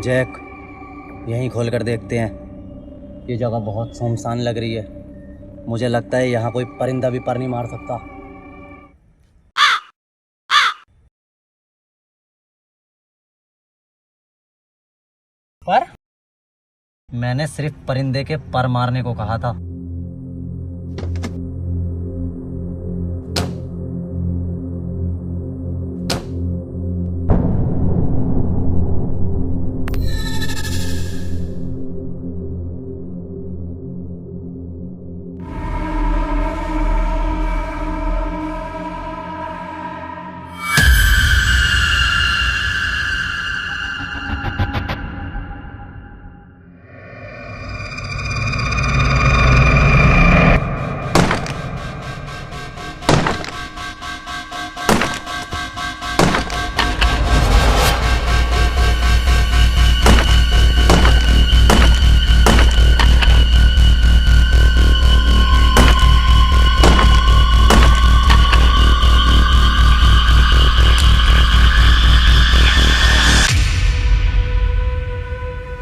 Jack, यहीं खोल कर देखते हैं। ये जगह बहुत सुनसान लग रही है। मुझे लगता है यहाँ कोई परिंदा भी पर नहीं मार सकता। पर मैंने सिर्फ परिंदे के पर मारने को कहा था।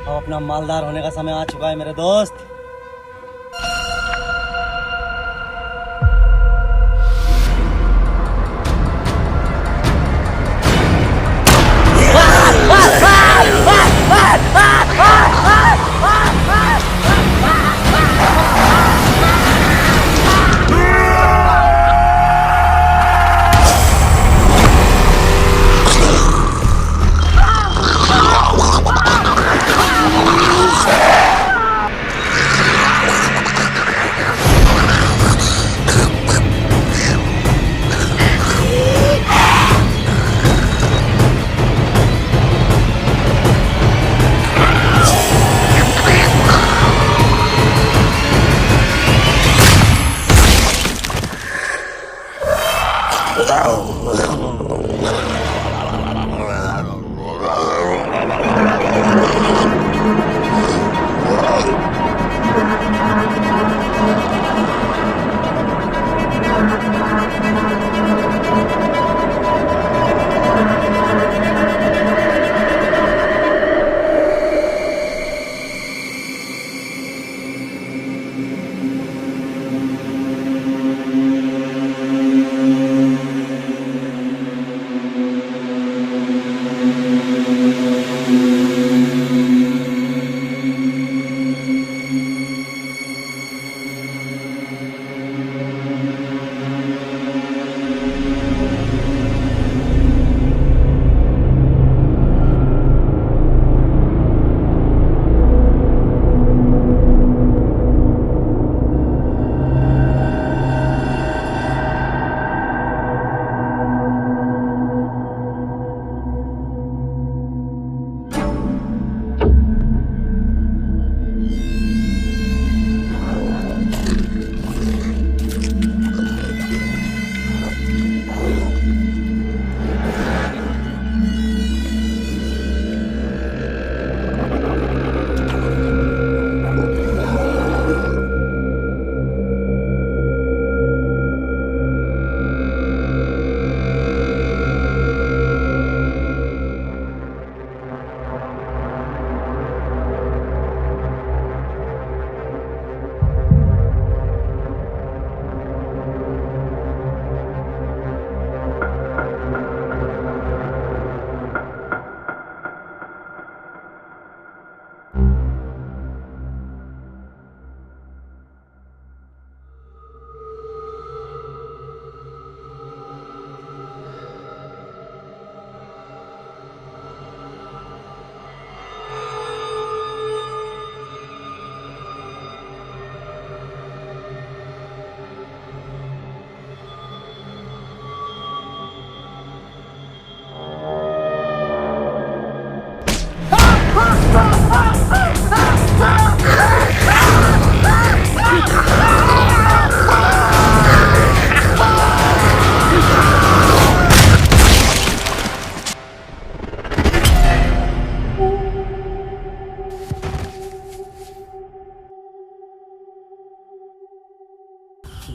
अब अपना मालदार होने का समय आ चुका है मेरे दोस्त।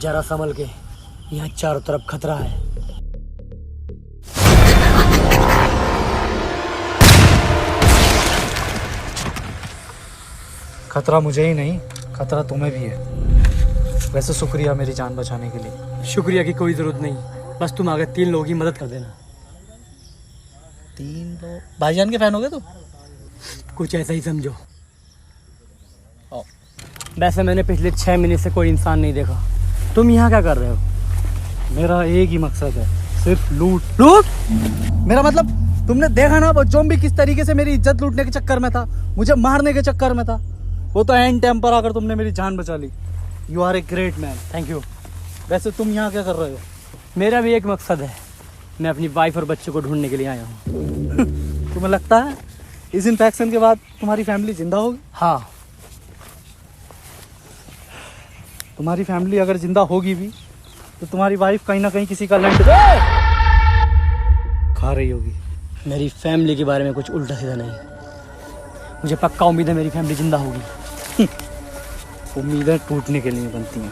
जरा संभल के, यहाँ चारों तरफ खतरा है। खतरा मुझे ही नहीं, खतरा तुम्हें भी है। वैसे शुक्रिया मेरी जान बचाने के लिए। शुक्रिया की कोई ज़रूरत नहीं, बस तुम आगे 3 लोगों की मदद कर देना। 3 लोग? भाईजान के फैन हो गए तुम? कुछ ऐसा ही समझो। वैसे मैंने पिछले 6 महीने से कोई इंसान नहीं देखा। तुम यहाँ क्या कर रहे हो? मेरा एक ही मकसद है, सिर्फ लूट। लूट? मेरा मतलब तुमने देखा ना वो ज़ॉम्बी किस तरीके से मेरी इज्जत लूटने के चक्कर में था, मुझे मारने के चक्कर में था। वो तो एंड टाइम पर आकर तुमने मेरी जान बचा ली। You are a great man. Thank you. वैसे तुम यहाँ क्या कर रहे हो? मेरा भी एक मकसद है, मैं अपनी वाइफ और बच्चों को ढूंढने के लिए आया हूँ। तुम्हें लगता है इस इन्फेक्शन के बाद तुम्हारी फैमिली जिंदा होगी? हाँ। तुम्हारी फैमिली अगर जिंदा होगी भी तो तुम्हारी वाइफ कहीं ना कहीं किसी का लंड खा रही होगी। मेरी फैमिली के बारे में कुछ उल्टा सीधा नहीं, मुझे पक्का उम्मीद है मेरी फैमिली जिंदा होगी। उम्मीदें टूटने के लिए बनती हैं।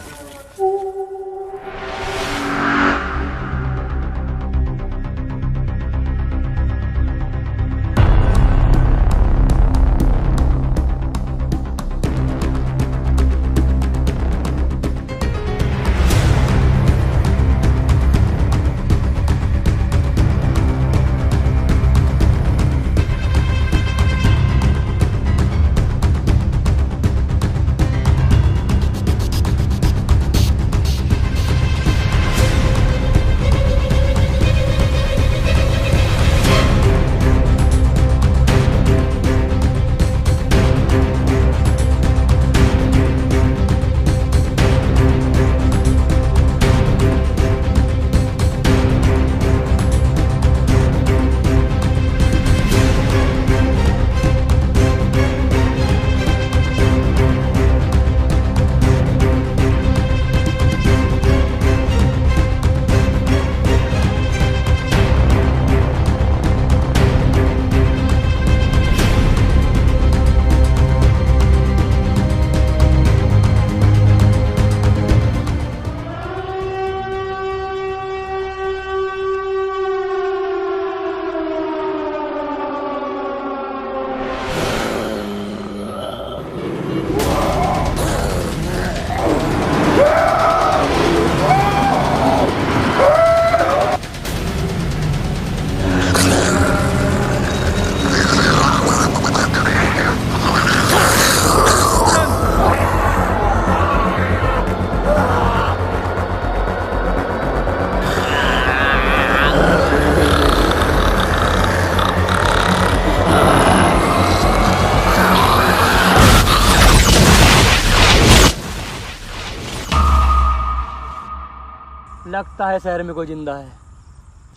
लगता है शहर में कोई जिंदा है,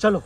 चलो।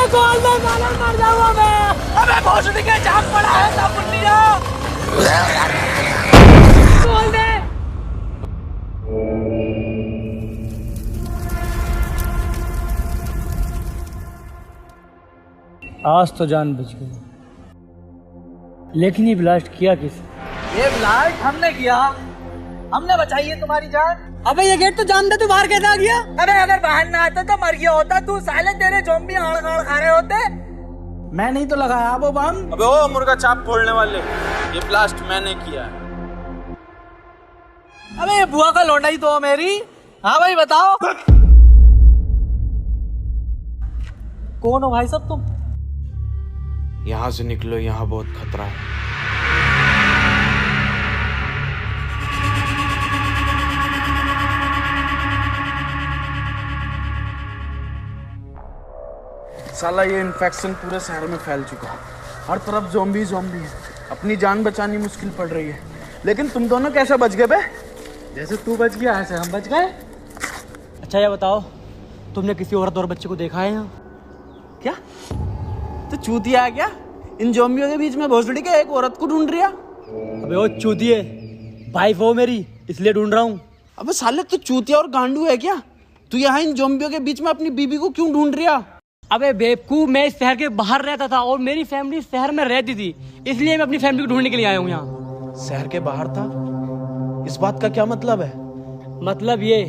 खोल दे साले, मर जाऊंगा मैं। अबे भोसड़ी के जाम पड़ा है सब बुंडिया। खोल दे। आज तो जान बच गई, लेकिन ये ब्लास्ट किया किस? ये ब्लास्ट हमने किया, हमने बचाई है तुम्हारी जान। अबे ये गेट तो जान दे, तू बाहर कैसे आ गया? अबे अगर बाहर ना आता तो मर गया होता तू, साले तेरे ज़ॉम्बी आड़ खा रहे होते। मैं नहीं तो लगाया वो बम। अबे ओ मुर्गा छाप फोड़ने वाले, ये ब्लास्ट मैंने किया है। अबे ये बुआ का लौंडा ही तो हो मेरी। हाँ भाई बताओ, कौन हो भाई सब तुम? यहाँ से निकलो, यहाँ बहुत खतरा है। साला ये इन्फेक्शन पूरे शहर में फैल चुका है, हर तरफ ज़ॉम्बी ज़ॉम्बी है। अपनी जान बचानी मुश्किल पड़ रही है। लेकिन तुम दोनों कैसे बच गए बे? जैसे तू बच गया ऐसे हम बच गए। अच्छा ये बताओ, तुमने किसी औरत और बच्चे को देखा है यहाँ? क्या तो चूतिया है क्या? इन ज़ॉम्बियों के बीच में भोसड़ी के एक औरत को ढूंढ रिया? अबे वो चूतिए, वाइफ हो मेरी, इसलिए ढूंढ रहा हूँ। अबे साले तू चूतिया और गांडू है क्या? तू यहाँ इन ज़ॉम्बियों के बीच में अपनी बीबी को क्यों ढूंढ रिया? अबे बेवकूफ, मैं इस शहर के बाहर रहता था और मेरी फैमिली शहर में रहती थी, इसलिए मैं अपनी फैमिली को ढूंढने के लिए आया हूँ यहाँ। शहर के बाहर था? इस बात का क्या मतलब है? मतलब ये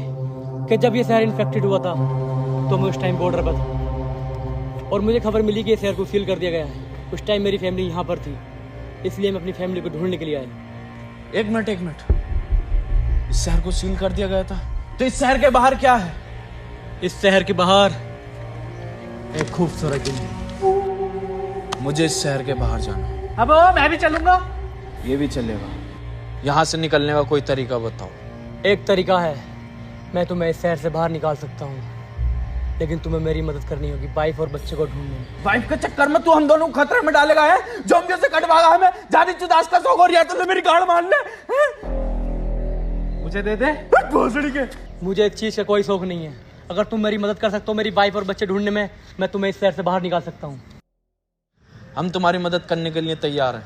कि जब ये शहर इन्फेक्टेड हुआ था तो मैं उस टाइम बॉर्डर पर था और मुझे खबर मिली कि ये शहर को सील कर दिया गया है। उस टाइम मेरी फैमिली यहाँ पर थी, इसलिए मैं अपनी फैमिली को ढूंढने के लिए आया। एक मिनट, इस शहर को सील कर दिया गया था तो इस शहर के बाहर क्या है? इस शहर के बाहर एक खूबसूरत दिल्ली। मुझे इस शहर के बाहर जाना है। अब मैं भी चलूंगा। ये भी चलेगा। यहाँ से निकलने का कोई तरीका बताओ। एक तरीका है, मैं तुम्हें इस शहर से बाहर निकाल सकता हूँ, लेकिन तुम्हें मेरी मदद करनी होगी वाइफ और बच्चे को ढूंढने में। वाइफ के चक्कर में तू हम दोनों को खतरे में डालेगा है? ज़ॉम्बियों से कटवागा हमें, जानी चुदास का शौक हो रहा है तो मेरी गाड़ मान ले। मुझे दे दे भोसड़ी के। मुझे इस चीज़ का कोई शौक नहीं है। अगर तुम मेरी मदद कर सकते हो मेरी वाइफ और बच्चे ढूंढने में, मैं तुम्हें इस शहर से बाहर निकाल सकता हूँ। हम तुम्हारी मदद करने के लिए तैयार हैं,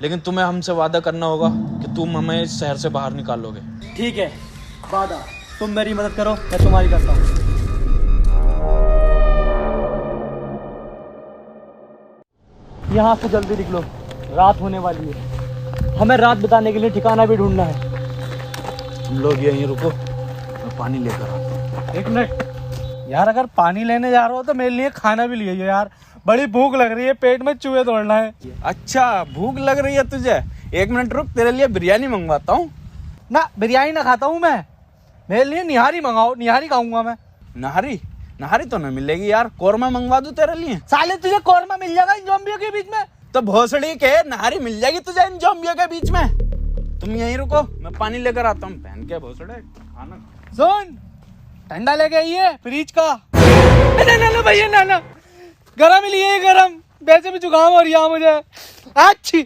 लेकिन तुम्हें हमसे वादा करना होगा कि तुम हमें इस शहर से बाहर निकालोगे। ठीक है, वादा। तुम मेरी मदद करो, मैं तुम्हारी करता हूँ। यहाँ से जल्दी निकलो, रात होने वाली है। हमें रात बिताने के लिए ठिकाना भी ढूंढना है। तुम लोग यहीं रुको, मैं पानी लेकर आता हूँ। एक मिनट यार, अगर पानी लेने जा रहे हो तो मेरे लिए खाना भी लिए यार, बड़ी भूख लग रही है, पेट में चूहे दौड़ना है। अच्छा भूख लग रही है तुझे? एक मिनट रुक, तेरे लिए बिरयानी मंगवाता हूँ। ना बिरयानी ना खाता हूँ मैं, मेरे लिए निहारी मंगाओ, निहारी खाऊंगा मैं। नहारी? नहारी तो न मिलेगी यार, कोरमा मंगवा दूं तेरे लिए? साले तुझे कौरमा मिल जाएगा इन ज़ॉम्बियों के बीच में? तो भोसड़ी के नहारी मिल जाएगी तुझे इन ज़ॉम्बियों के बीच में। तुम यहीं रुको, मैं पानी लेकर आता हूँ। पहन के भोसड़े खाना। सुन, ठंडा लेके आइए फ्रिज का। ना भैया ना, गरम ही लिए, गरम। वैसे भी जुकाम हो रही है मुझे। अच्छी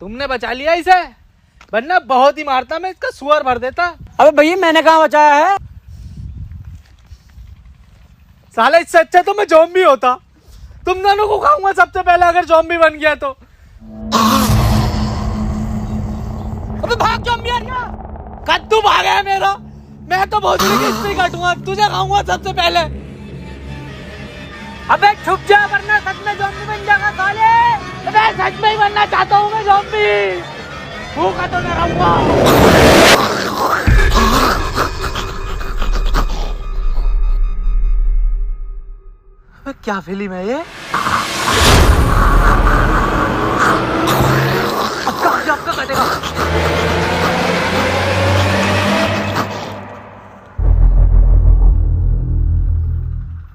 तुमने बचा लिया इसे, वरना बहुत ही मारता मैं, इसका सुअर भर देता। अबे भैया मैंने कहाँ बचाया है? साला इससे अच्छा तो मैं ज़ॉम्बी होता। तुम दोनों को खाऊंगा सबसे पहले अगर ज़ॉम्बी बन गया तो। अबे भाग ज़ॉम्बी आ गया। कद्दू भागा है मेरा, मैं तो बहुत ही काटूंगा, तुझे खाऊंगा सबसे पहले। अबे छुप जा वरना सच में ज़ॉम्बी बन जाएगा साले। अबे सच में ही बनना चाहता हूँ मैं ज़ॉम्बी, भूखा तो मैं रहूंगा। क्या फिल्म है ये? आपका कटेगा।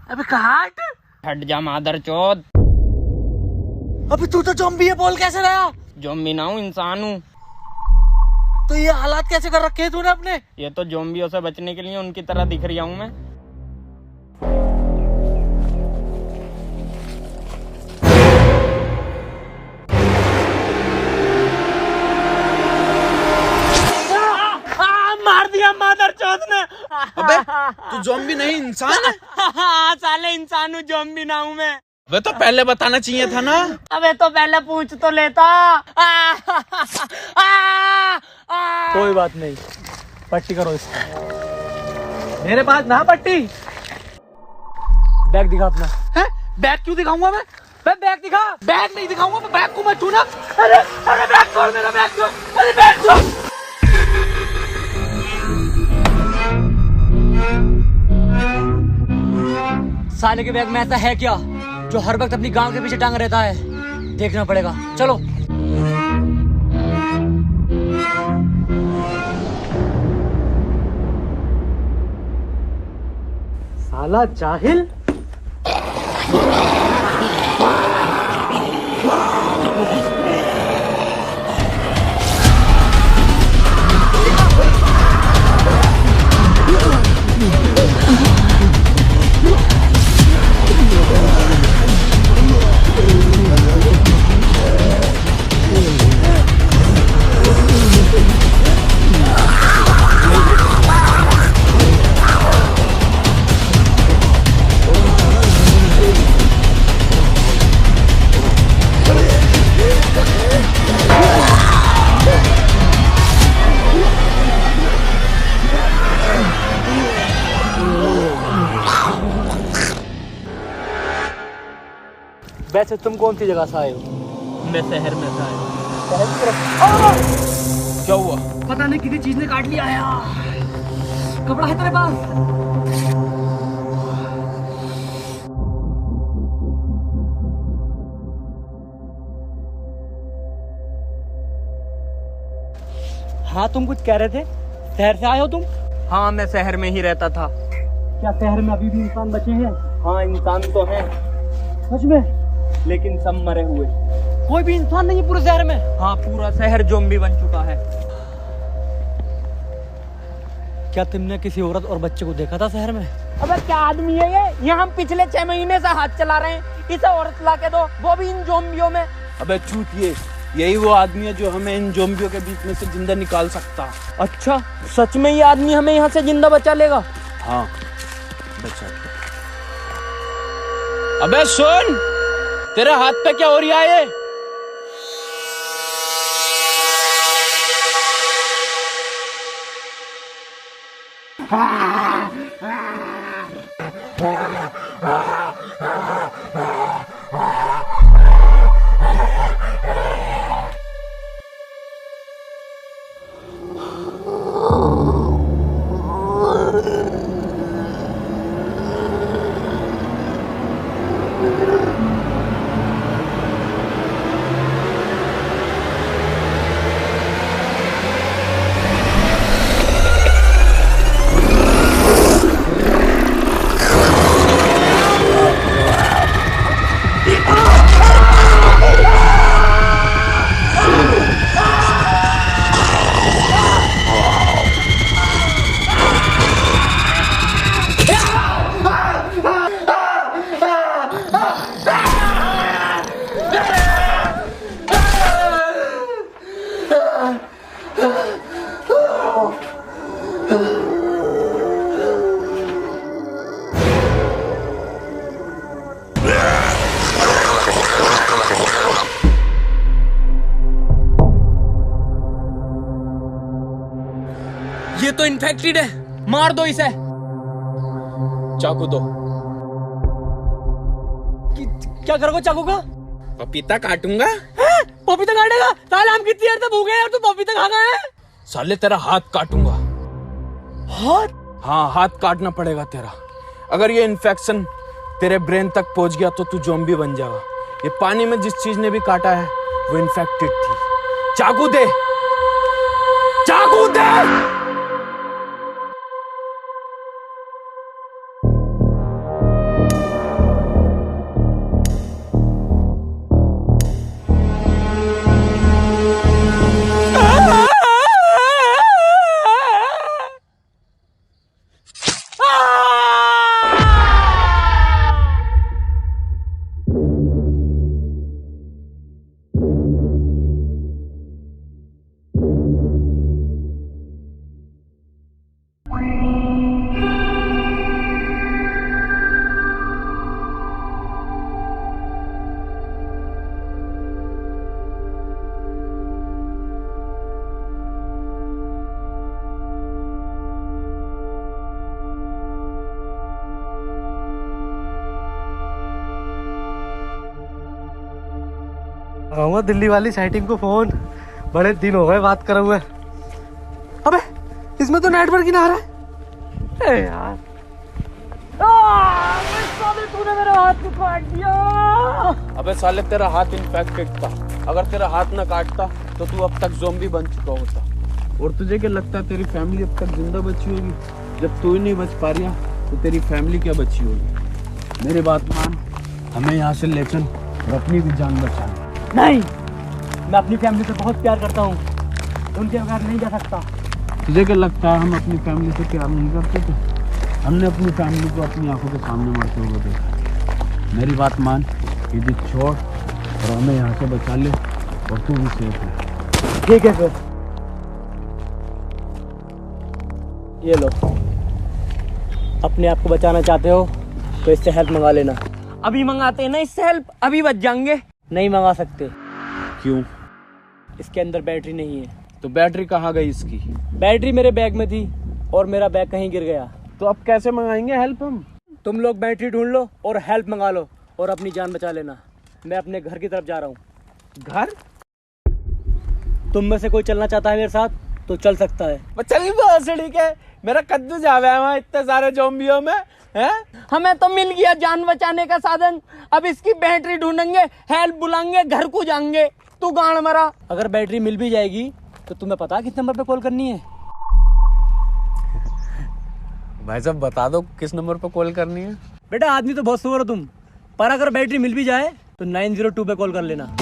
अबे काट। हट जा मादरचोद। अबे तू तो ज़ॉम्बी है, बोल कैसे रहा? ज़ॉम्बी ना हूँ, इंसान हूँ। तो ये हालात कैसे कर रखे हैं तूने अपने? ये तो ज़ॉम्बियों से बचने के लिए उनकी तरह दिख रहा हूँ मैं। मार दिया मादरचोद ने। अबे तू ज़ॉम्बी नहीं इंसान है। हाँ साले इंसान हूँ, ज़ॉम्बी ना हूँ मैं। वे तो पहले बताना चाहिए था ना। अबे तो पहले पूछ तो लेता। कोई बात नहीं, पट्टी करो इसको। मेरे पास ना पट्टी। बैग दिखा अपना। है? बैग क्यों दिखाऊंगा मैं? बैग दिखा। बैग नहीं दिखाऊंगा मैं, बैग को मत छूना। अरे अरे बैग छोड़, मेरा बैग छोड़, अरे बैग छोड़। साले के बैग में ऐसा है क्या जो हर वक्त अपनी गांव के पीछे टांग रहता है? देखना पड़ेगा, चलो। साला जाहिल। वैसे तुम कौन सी जगह से आए हो? मैं शहर में था। शहर की तरफ। क्या हुआ? पता नहीं किसी चीज ने काट लिया यार। कपड़ा है तेरे पास? हाँ तुम कुछ कह रहे थे, शहर से आए हो तुम? हाँ मैं शहर में ही रहता था। क्या शहर में अभी भी इंसान बचे हैं? हाँ इंसान तो हैं, सच में? लेकिन सब मरे हुए। कोई भी इंसान नहीं है पूरे शहर में? हाँ पूरा शहर ज़ॉम्बी बन चुका है। क्या तुमने किसी औरत और बच्चे को देखा था शहर में? अबे क्या आदमी है ये हम पिछले 6 महीने से हाथ चला रहे हैं। इसे औरत ला के दो, वो भी इन ज़ॉम्बियों में। अबे चूतिए, यही वो आदमी है जो हमें इन ज़ॉम्बियों के बीच में से जिंदा निकाल सकता। अच्छा सच में ये आदमी हमें यहाँ से जिंदा बचा लेगा? हाँ बचा के। अबे सुन, तेरे हाथ पे क्या हो रहा है? ये तो इन्फेक्टेड है, मार दो इसे। चाकू दो। क्या करोगे चाकू का? पपीता काटूंगा। पपीता काटेगा? साले हम कितनी देर से भूखे हैं और तू पपीता खा गया है? साले तेरा हाथ काटूंगा। हाथ? हाँ हाथ काटना पड़ेगा तेरा। अगर ये इन्फेक्शन तेरे ब्रेन तक पहुंच गया तो तू ज़ॉम्बी बन जाएगा। ये पानी में जिस चीज ने भी काटा है वो इन्फेक्टेड थी। चाकू दे, चाकू दे। लगाऊंगा दिल्ली वाली सेटिंग को फोन, बड़े दिन हो गए बात करे हुए। अबे इसमें तो नेटवर्क ही ना आ रहा है। ए यार तूने मेरा हाथ क्यों काट दिया? अबे साले तेरा हाथ इन्फेक्टेड था, अगर तेरा हाथ ना काटता तो तू अब तक ज़ॉम्बी बन चुका होता। और तुझे क्या लगता है तेरी फैमिली अब तक जिंदा बची होगी? जब तू ही नहीं बच पा रहा तो तेरी फैमिली क्या बची होगी? मेरी बात मान, हमें यहाँ से ले चल और अपनी भी जान बचा। नहीं, मैं अपनी फैमिली से बहुत प्यार करता हूँ, उनके बगैर नहीं जा सकता। तुझे क्या लगता है हम अपनी फैमिली से प्यार नहीं करते थे? हमने अपनी फैमिली को अपनी आंखों के सामने मरते हुए देखा। मेरी बात मान, ये भी छोड़ और हमें यहाँ से बचा ले और तू भी सेफ है। ठीक है फिर, ये लो, अपने आप को बचाना चाहते हो तो इससे हेल्प मंगा लेना। अभी मंगाते हैं ना इससे हेल्प, अभी बच जाएंगे। नहीं मंगा सकते। क्यों? इसके अंदर बैटरी नहीं है। तो बैटरी कहाँ गई इसकी? बैटरी मेरे बैग में थी और मेरा बैग कहीं गिर गया। तो अब कैसे मंगाएंगे हेल्प हम? तुम लोग बैटरी ढूंढ लो और हेल्प मंगा लो और अपनी जान बचा लेना। मैं अपने घर की तरफ जा रहा हूँ। घर? तुम में से कोई चलना चाहता है मेरे साथ तो चल सकता है। चल ठीक है, मेरा कद्दू जावे है वहाँ इतने सारे ज़ॉम्बियों में है? हमें तो मिल गया जान बचाने का साधन। अब इसकी बैटरी ढूंढेंगे, हेल्प बुलाएंगे, घर को जाएंगे। तू गाड़ मरा। अगर बैटरी मिल भी जाएगी तो तुम्हें पता किस नंबर पे कॉल करनी है? भाई साहब बता दो किस नंबर पर कॉल करनी है। बेटा आदमी तो बहुत सुअर हो तुम, पर अगर बैटरी मिल भी जाए तो 902 पे कॉल कर लेना।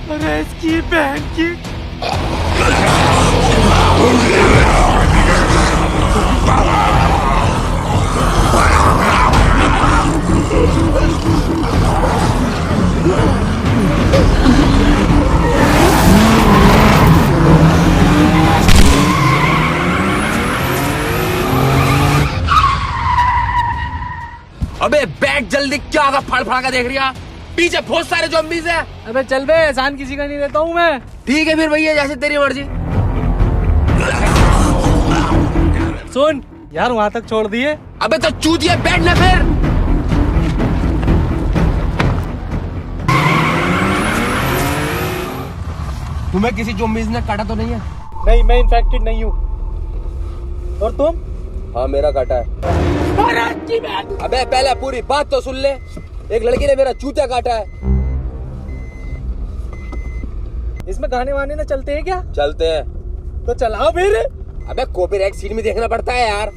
अरे इसकी बहन की अबे बैठ जल्दी, क्या होगा? फड़ फड़ा का देख रही? पीछे बहुत सारे ज़ॉम्बीज़ हैं। अबे चल बे, एहसान किसी का नहीं लेता हूँ मैं। ठीक है फिर भैया, जैसे तेरी मर्जी। सुन यार, वहां तक छोड़ दिए। अबे तो चूतिया बैठ ना फिर। तुम्हें किसी ज़ॉम्बीज़ ने काटा तो नहीं है? नहीं, मैं इन्फेक्टेड नहीं हूँ। और तुम? हाँ मेरा काटा है। अबे पहले पूरी बात तो सुन ले। एक लड़की ने मेरा चूतिया काटा है। इसमें गाने वाने ना चलते हैं क्या? चलते हैं। तो चलाओ फिर। अबे कॉपीराइट सीन में देखना पड़ता है यार।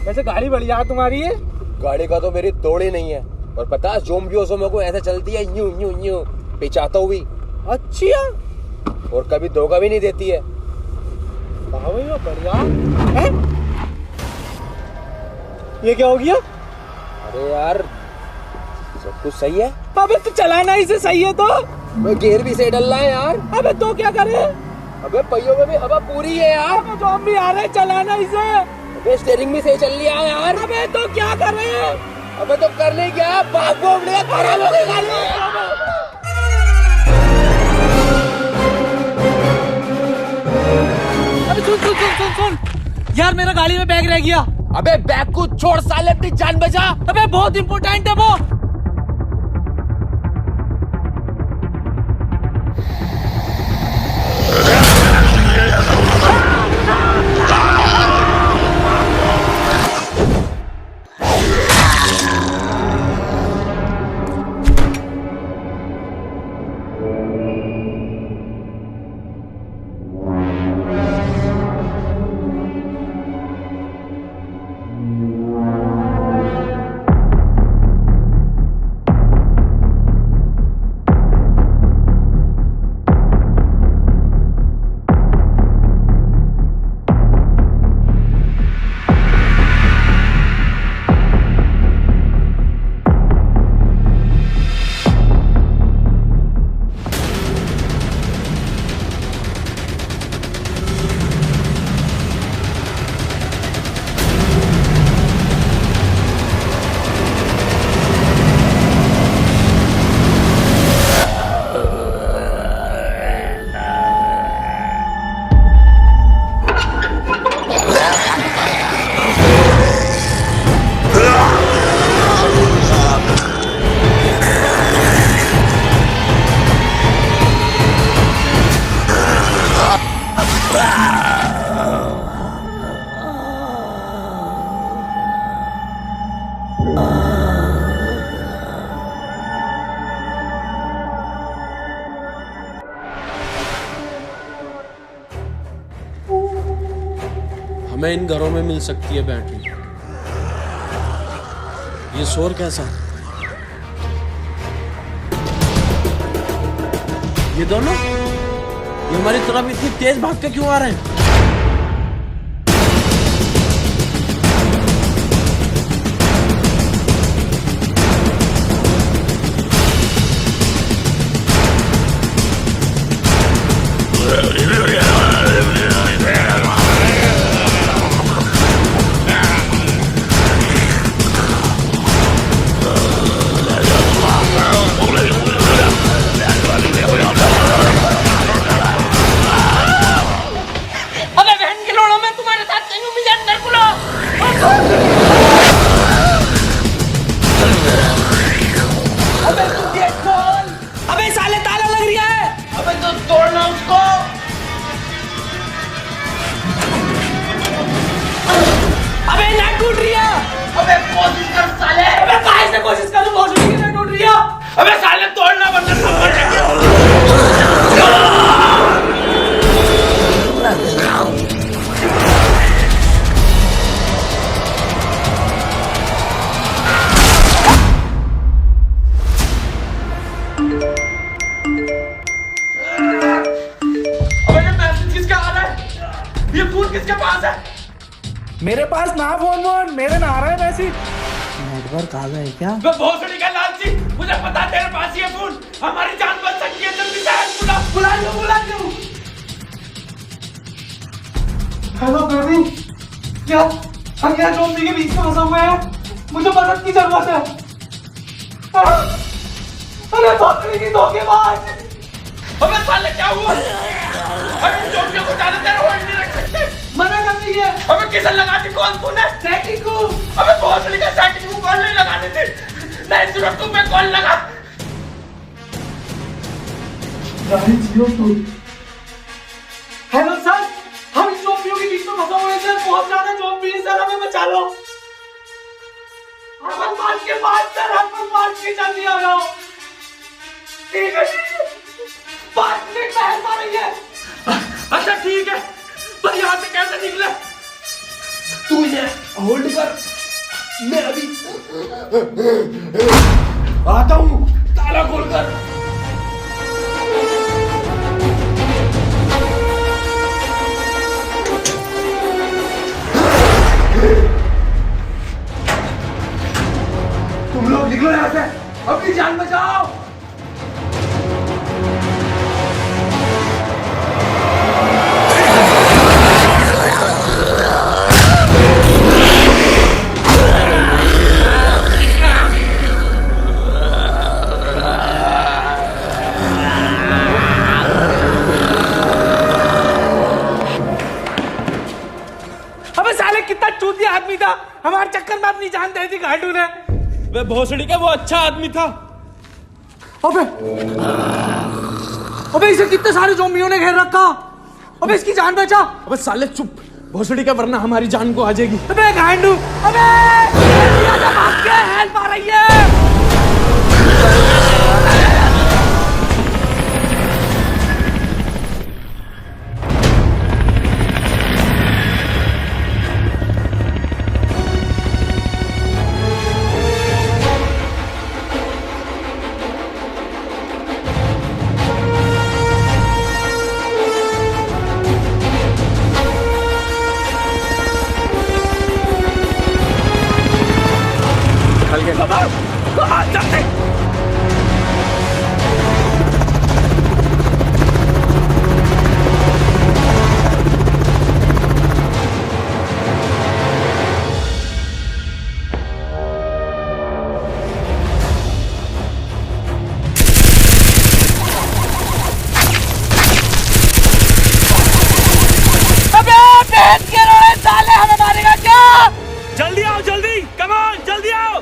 वैसे गाड़ी बढ़िया तुम्हारी है। गाड़ी का तो मेरी तोड़ ही नहीं है। और पता है ज़ॉम्बियों को ऐसे चलती है, यूं यूं यूं पिचाता हुई। अच्छा। और कभी धोखा भी नहीं देती है। वाह भाई वाह, बढ़िया है। ये क्या हो गया? अरे यार सब कुछ सही है। अबे तो चलाना इसे सही है तो। मैं गियर भी सही डल रहा है यार। अबे तो क्या करे? अबे पहियों में भी हवा पूरी है यार। अबे ज़ॉम्बी आ रहे, चलाना इसे। अबे स्टीयरिंग भी सही चल रही है यार। अबे तो क्या करे? अबे तो करने क्या, भाग भोगने खराब हो गई गाड़ी। अबे सुन सुन सुन सुन सुन यार, मेरा गाड़ी में बैग रह गया। अबे बैग को छोड़ साले, अपनी जान बचा। अबे बहुत इंपॉर्टेंट है वो। हमें इन घरों में मिल सकती है बैटरी। ये शोर कैसा? ये दोनों ये हमारी तरफ इतनी तेज भाग के क्यों आ रहे हैं? अबे बहन के लोड़ों में तुम्हारे साथ कहीं मुझे अंदर बुलाओ। अबे तू गेट खोल। अबे साले ताला लग रहा है। अबे तो तोड़ना उसको। अबे नाक टूट रही है। अबे कोशिश कर साले। अबे काहे से कोशिश करूं? बहुत ही नाक टूट रही है। अबे साले तोड़ना वरना सब मर जाएंगे। अबे ये मैसेज किसका आ रहा है? ये फोन किसके पास है? मेरे पास ना फोन मेरे ना आ रहा है मैसेज। नेटवर्क आ गया है क्या? मैं भोसड़ी का लालची, मुझे पता है तेरे पास ये फोन हमारी जान बच सकती है। जल्दी से बुला लो। हेलो बेबी, क्या हम यहाँ ज़ॉम्बी के बीच में फंसे हुए हैं? मुझे मदद की जरूरत है। अरे भोसड़ी की धोखेबाज। अबे साले क्या हुआ? अबे ज़ॉम्बियों को जाने तेरे होल्ड नहीं रख सकते। मना कर दी है। अबे किसे लगाती कौन तूने? सेटिंग को। अबे भोसड़ी का सेटिंग को कॉल नहीं लगाने थे। नहीं सिर्फ तुम पे कॉल लगा। हेलो सर, हम ज़ॉम्बियों के बीच में फंसे हुए हैं। बहुत ज्यादा ज़ॉम्बी हैं सर, हमें बचा लो। हमें मार के जल्दी आ जाओ। ठीक है, 5 मिनट बहस आ रही है। अच्छा ठीक है, पर यहाँ से कैसे निकले? तू ये होल्ड कर, मैं अभी आता हूँ। ताला खोल कर। तुम लोग निकलो यहाँ से, अपनी जान बचाओ। अबे साले कितना चूतिया आदमी था, हमारे चक्कर में अपनी जान दे दी घाटू ने। वे भोसड़ी का वो अच्छा आदमी था। अबे इसे कितने सारे ज़ॉम्बियों ने घेर रखा। अबे इसकी जान बचा। अबे साले चुप, भोसड़ी का वरना हमारी जान को आ जाएगी। अबे गांडू, अबे भाग के हेल्प आ रही है। जल्दी आओ, जल्दी, कम ऑन, जल्दी आओ।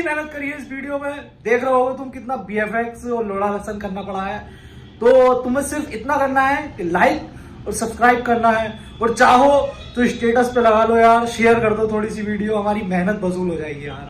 मेहनत करी है इस वीडियो में, देख रहे होगे तुम कितना BFX और लोड़ा लहसन करना पड़ा है। तो तुम्हें सिर्फ इतना करना है कि लाइक और सब्सक्राइब करना है, और चाहो तो स्टेटस पे लगा लो यार, शेयर कर दो थोड़ी सी वीडियो, हमारी मेहनत वसूल हो जाएगी यार।